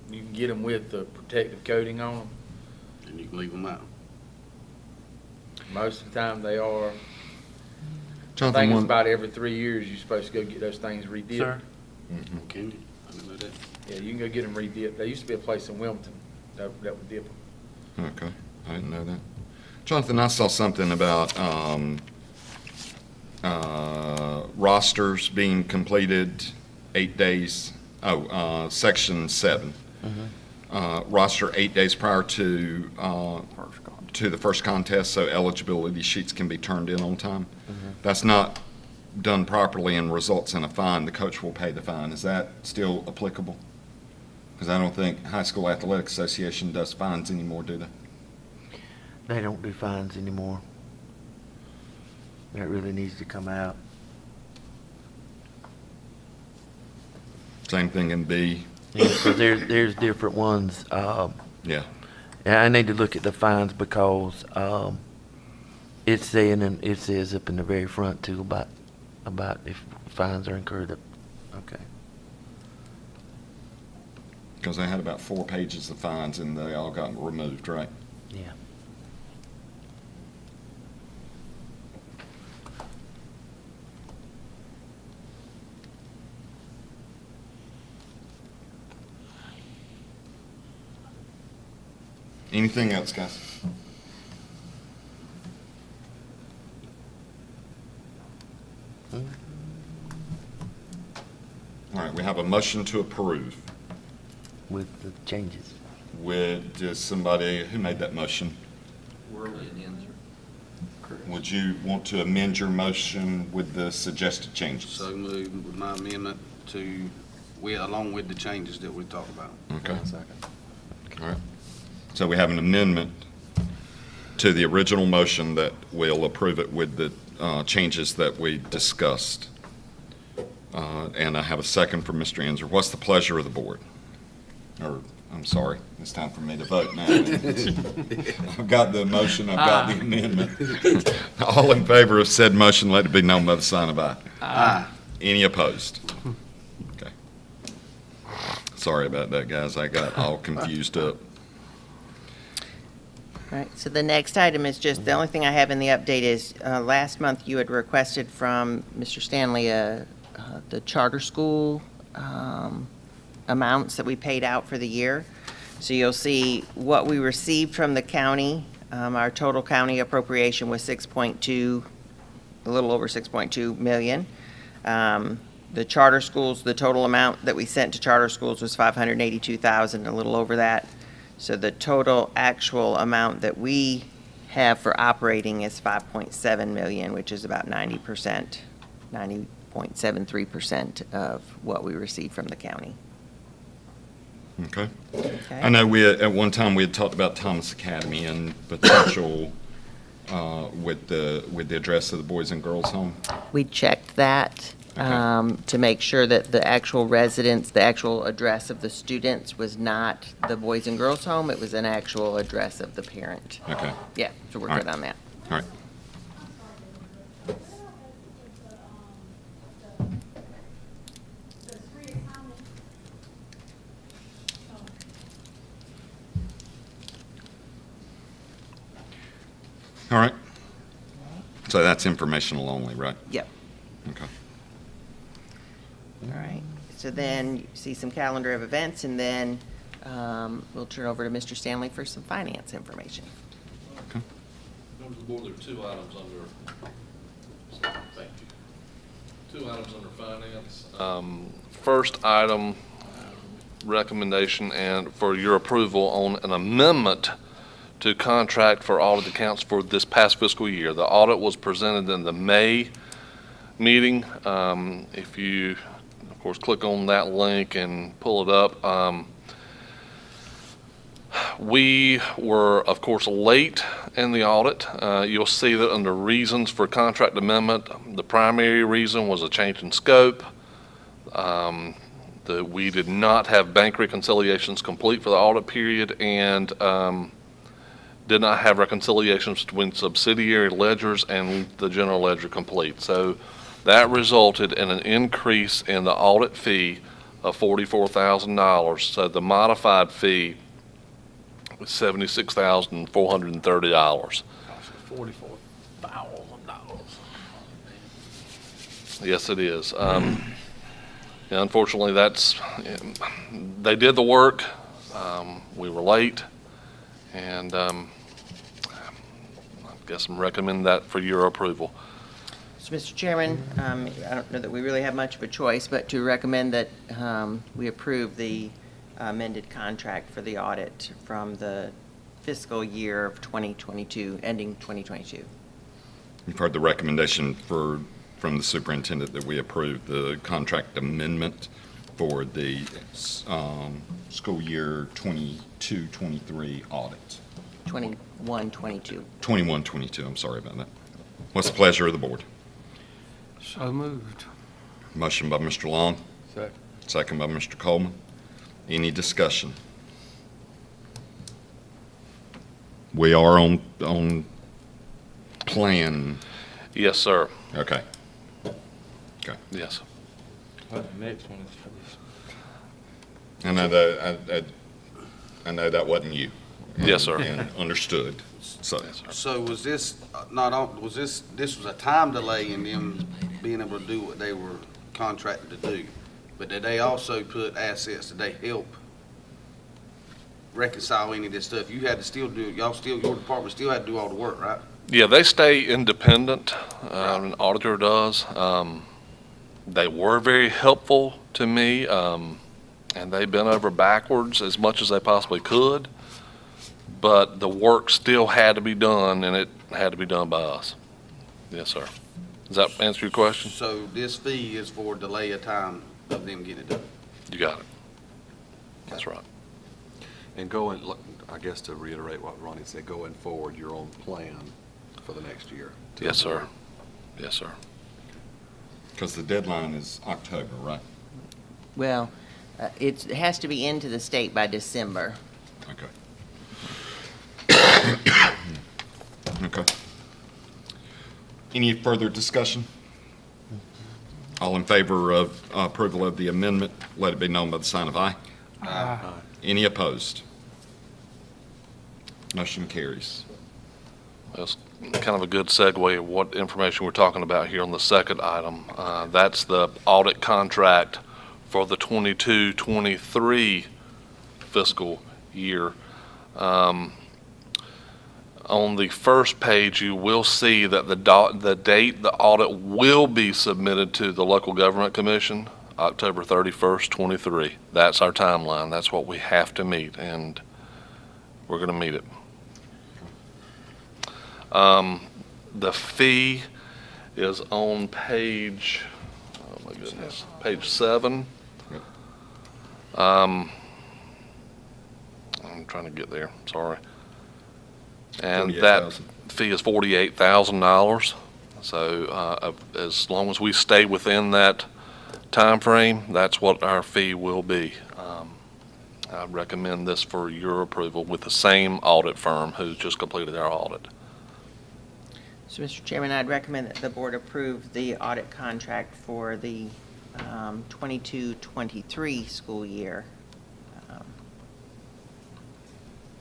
you can get them with the protective coating on them. And you can leave them out. Most of the time they are. I Jonathan, think it's one, about every 3 years you're supposed to go get those things redipped. Sir? Can you? I didn't know that. Yeah, you can go get them redipped. There used to be a place in Wilmington that would dip them. okay, I didn't know that. Jonathan, I saw something about rosters being completed 8 days. Section 7. roster 8 days prior to the first contest, so eligibility sheets can be turned in on time. That's not done properly and results in a fine. The coach will pay the fine. Is that still applicable? Because I don't think High School Athletic Association does fines anymore, do they? They don't do fines anymore. That really needs to come out. Same thing in B. Yeah, so there's different ones. Yeah. Yeah, I need to look at the fines because it says up in the very front too about if fines are incurred. Okay. Because they had about 4 pages of fines and they all got removed, right? Yeah. Anything else, guys? All right, we have a motion to approve. With the changes. Does somebody, who made that motion? Would you want to amend your motion with the suggested changes? So moved with my amendment along with the changes that we talked about. Okay. All right. So we have an amendment to the original motion that will approve it with the changes that we discussed. And I have a second from Mr. Enzer. What's the pleasure of the board? Or, I'm sorry, it's time for me to vote now. I've got the motion, I've got the amendment. All in favor of said motion, let it be known by the sign of aye. Aye. Any opposed? Okay. Sorry about that, guys. I got all confused up. All right, so the next item is just, the only thing I have in the update is, last month you had requested from Mr. Stanley, the charter school amounts that we paid out for the year. So you'll see what we received from the county. Our total county appropriation was a little over 6.2 million. The charter schools, the total amount that we sent to charter schools was 582,000, a little over that. So the total actual amount that we have for operating is 5.7 million, which is about 90%, 90.73% of what we received from the county. Okay. Okay. I know at one time we had talked about Thomas Academy and potential with the address of the Boys and Girls Home. We checked that to make sure that the actual residence, the actual address of the students was not the Boys and Girls Home. It was an actual address of the parent. Okay. Yeah, so we're All good right. on that. All right. All right. So that's informational only, right? Yep. Okay. All right. So then you see some calendar of events, and then we'll turn over to Mr. Stanley for some finance information. Members of the board, there are 2 items under, thank you. 2 items under finance. First item, recommendation and for your approval on an amendment to contract for audit accounts for this past fiscal year. The audit was presented in the May meeting. If you, of course, click on that link and pull it up. We were, of course, late in the audit. You'll see that under reasons for contract amendment, the primary reason was a change in scope. That we did not have bank reconciliations complete for the audit period, and did not have reconciliations between subsidiary ledgers and the general ledger complete. So that resulted in an increase in the audit fee of $44,000. So the modified fee was $76,430. $44,000. Yes, it is. Unfortunately, they did the work. We were late, and I guess I'm recommending that for your approval. So, Mr. Chairman, I don't know that we really have much of a choice, but to recommend that we approve the amended contract for the audit from the fiscal year of 2022, ending 2022. You've heard the recommendation from the superintendent that we approve the contract amendment for the school year 22-23 audit. 21-22. 21-22, I'm sorry about that. What's the pleasure of the board? So moved. Motion by Mr. Long. Second. Second by Mr. Coleman. Any discussion? We are on plan. Yes, sir. Okay. Yes. The next one is for this. I know that wasn't you. Yes, sir. And understood. So, So was this this was a time delay in them being able to do what they were contracted to do? But did they also put assets, did they help reconcile any of this stuff? You had to still do, your department still had to do all the work, right? Yeah, they stay independent, an auditor does. They were very helpful to me, and they bent over backwards as much as they possibly could, but the work still had to be done, and it had to be done by us. Yes, sir. Does that answer your question? So this fee is for delay of time of them getting it done? You got it. That's right. And I guess to reiterate what Ronnie said, going forward, you're on plan for the next year. Yes, sir. Yes, sir. because the deadline is October, right? Well, it has to be into the state by December. Okay. Okay. Any further discussion? All in favor of approval of the amendment, let it be known by the sign of aye. Aye. Any opposed? Motion carries. That's kind of a good segue of what information we're talking about here on the second item. That's the audit contract for the 22-23 fiscal year. On the first page, you will see that the date the audit will be submitted to the Local Government Commission, October 31st, 23. That's our timeline. That's what we have to meet, and we're going to meet it. The fee is on page, oh my goodness, page 7. I'm trying to get there, sorry. And that fee is $48,000. So as long as we stay within that time frame, that's what our fee will be. I recommend this for your approval with the same audit firm who's just completed our audit. So, Mr. Chairman, I'd recommend that the board approve the audit contract for the 22-23 school year.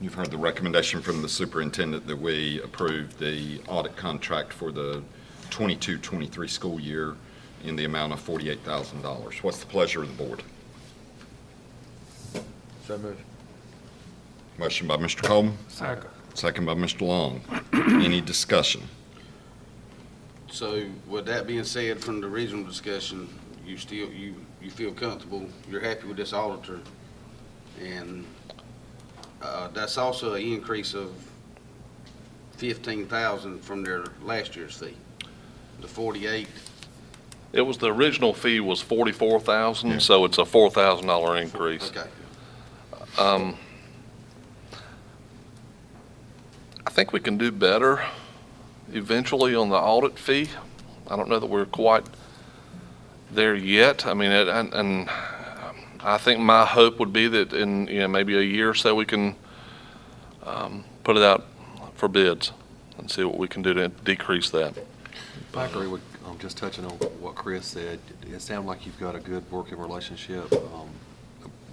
You've heard the recommendation from the superintendent that we approve the audit contract for the 22-23 school year in the amount of $48,000. What's the pleasure of the board? So moved. Motion by Mr. Coleman, Second. second by Mr. Long. Any discussion? So with that being said, from the regional discussion, you feel comfortable, you're happy with this auditor, and that's also an increase of $15,000 from their last year's fee, the 48. It was, the original fee was $44,000, Yeah. so it's a $4,000 increase. Okay. I think we can do better eventually on the audit fee. I don't know that we're quite there yet. I mean, and I think my hope would be that in maybe a year or so we can put it out for bids and see what we can do to decrease that. I agree with, just touching on what Chris said, it sounds like you've got a good working relationship,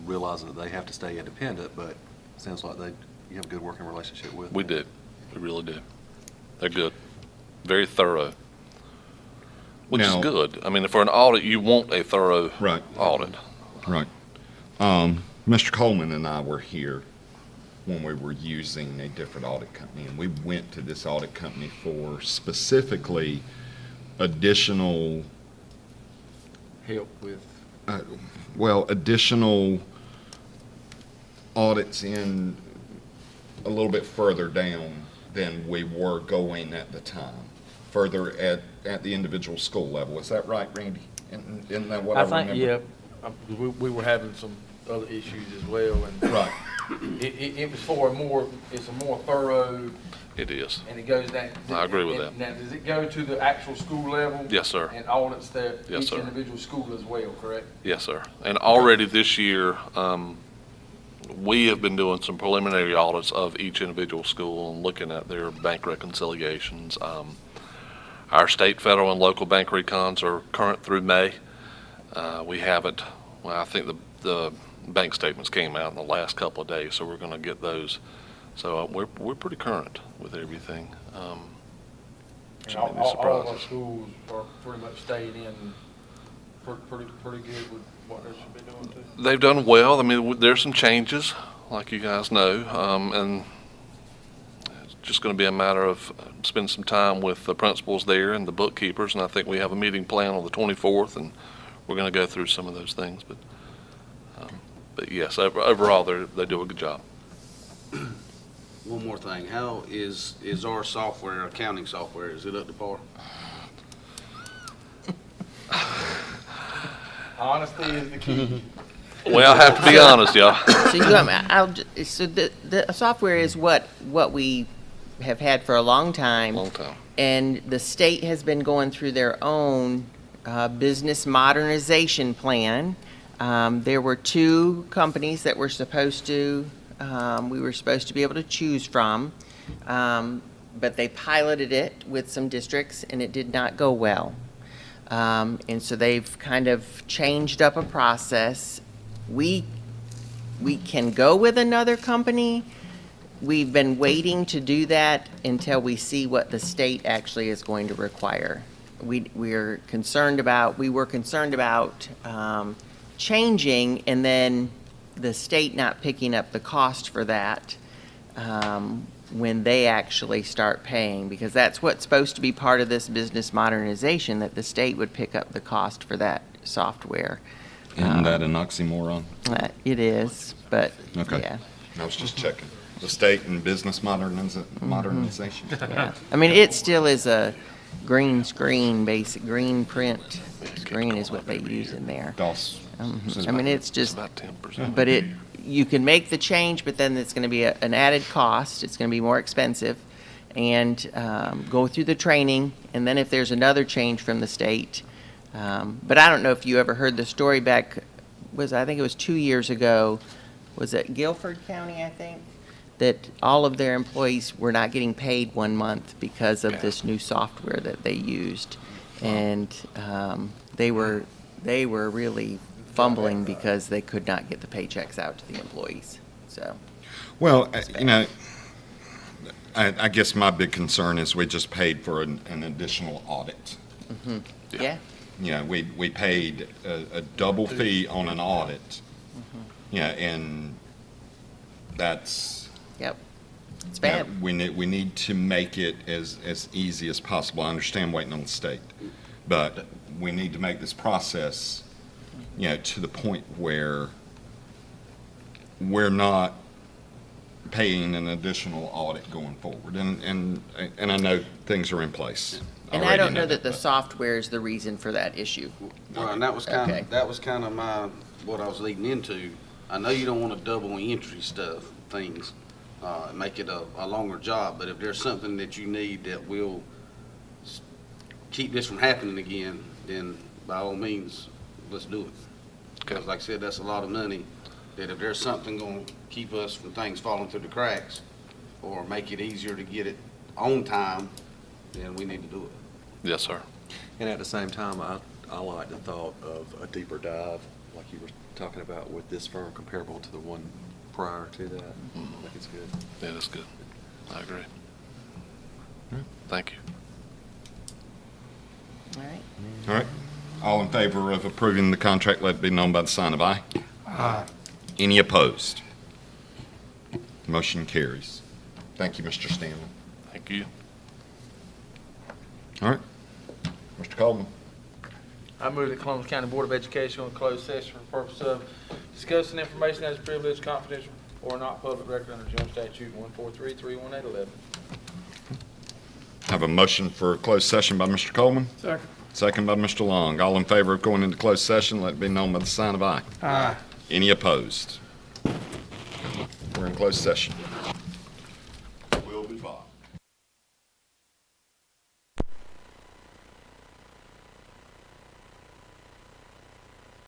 realizing that they have to stay independent, but it sounds like you have a good working relationship with them. We do. We really do. They're good. Very thorough. Which is Now- good. I mean, for an audit, you want a thorough Right. audit. Right. Mr. Coleman and I were here when we were using a different audit company, and we went to this audit company for specifically additional, Help with, additional audits in a little bit further down than we were going at the time, further at the individual school level. Is that right, Randy? Isn't that what I remember? Yeah, we were having some other issues as well, and Right. it was for it's a more thorough, It is. and it goes down. I agree with that. Now, does it go to the actual school level? Yes, sir. And audits Yes, each sir. individual school as well, correct? Yes, sir. And already this year, we have been doing some preliminary audits of each individual school and looking at their bank reconciliations. Our state, federal, and local bank recons are current through May. We haven't, well, I think the bank statements came out in the last couple of days, so we're going to get those. So we're pretty current with everything. And Shouldn't be any all of our surprises. schools are pretty much staying in pretty good with what they should be doing too. They've done well. I mean, there's some changes, like you guys know, and it's just going to be a matter of spending some time with the principals there and the bookkeepers, and I think we have a meeting planned on the 24th, and we're going to go through some of those things. But yes, overall, they do a good job. One more thing, how is our software, accounting software, is it up to par? Honesty is the key. Well, I have to be honest, y'all. So so the software is what we have had for a long time. Long time. And the state has been going through their own business modernization plan. There were 2 companies that were supposed to, we were supposed to be able to choose from, but they piloted it with some districts and it did not go well. And so they've kind of changed up a process. We can go with another company. We've been waiting to do that until we see what the state actually is going to require. We were concerned about changing and then the state not picking up the cost for that when they actually start paying, because that's what's supposed to be part of this business modernization, that the state would pick up the cost for that software. Isn't that an oxymoron? It is, but Okay. yeah. I was just checking. The state and business modernization. Yeah, I mean, it still is a green screen, basic green print screen is what they use in there. DOS. I mean, it's It's just, about 10%. but you can make the change, but then it's going to be an added cost. It's going to be more expensive, and go through the training, and then if there's another change from the state. But I don't know if you ever heard the story back, I think it was 2 years ago, was it Guilford County, I think? That all of their employees were not getting paid 1 month because of this new software that they used. And they were really fumbling because they could not get the paychecks out to the employees, so. Well, I guess my big concern is we just paid for an additional audit. Yeah, You know, we paid a double fee on an audit. Yeah, and that's. yep, it's Yeah, bad. we need to make it as easy as possible. I understand waiting on the state, but we need to make this process, to the point where we're not paying an additional audit going forward. And I know things are in place. And I already don't know that the that. software is the reason for that issue. Well, and that was Okay. kind of what I was leading into. I know you don't want to double entry things, make it a longer job, but if there's something that you need that will keep this from happening again, then by all means, let's do it. Because like I said, that's a lot of money, that if there's something going to keep us from things falling through the cracks or make it easier to get it on time, then we need to do it. Yes, sir. And at the same time, I like the thought of a deeper dive, like you were talking about with this firm, comparable to the one prior to that. I think it's good. Yeah, that's good. I agree. Thank you. All right. All right. All in favor of approving the contract, let it be known by the sign of aye. Aye. Any opposed? Motion carries. Thank you, Mr. Stanley. Thank you. All right. Mr. Coleman. I move the Columbus County Board of Education on closed session for the purpose of discussing information that is privileged, confidential, or not public record under General Statute 143-31811. Have a motion for closed session by Mr. Coleman, Second. second by Mr. Long. All in favor of going into closed session, let it be known by the sign of aye. Aye. Any opposed? We're in closed session. Will be fought.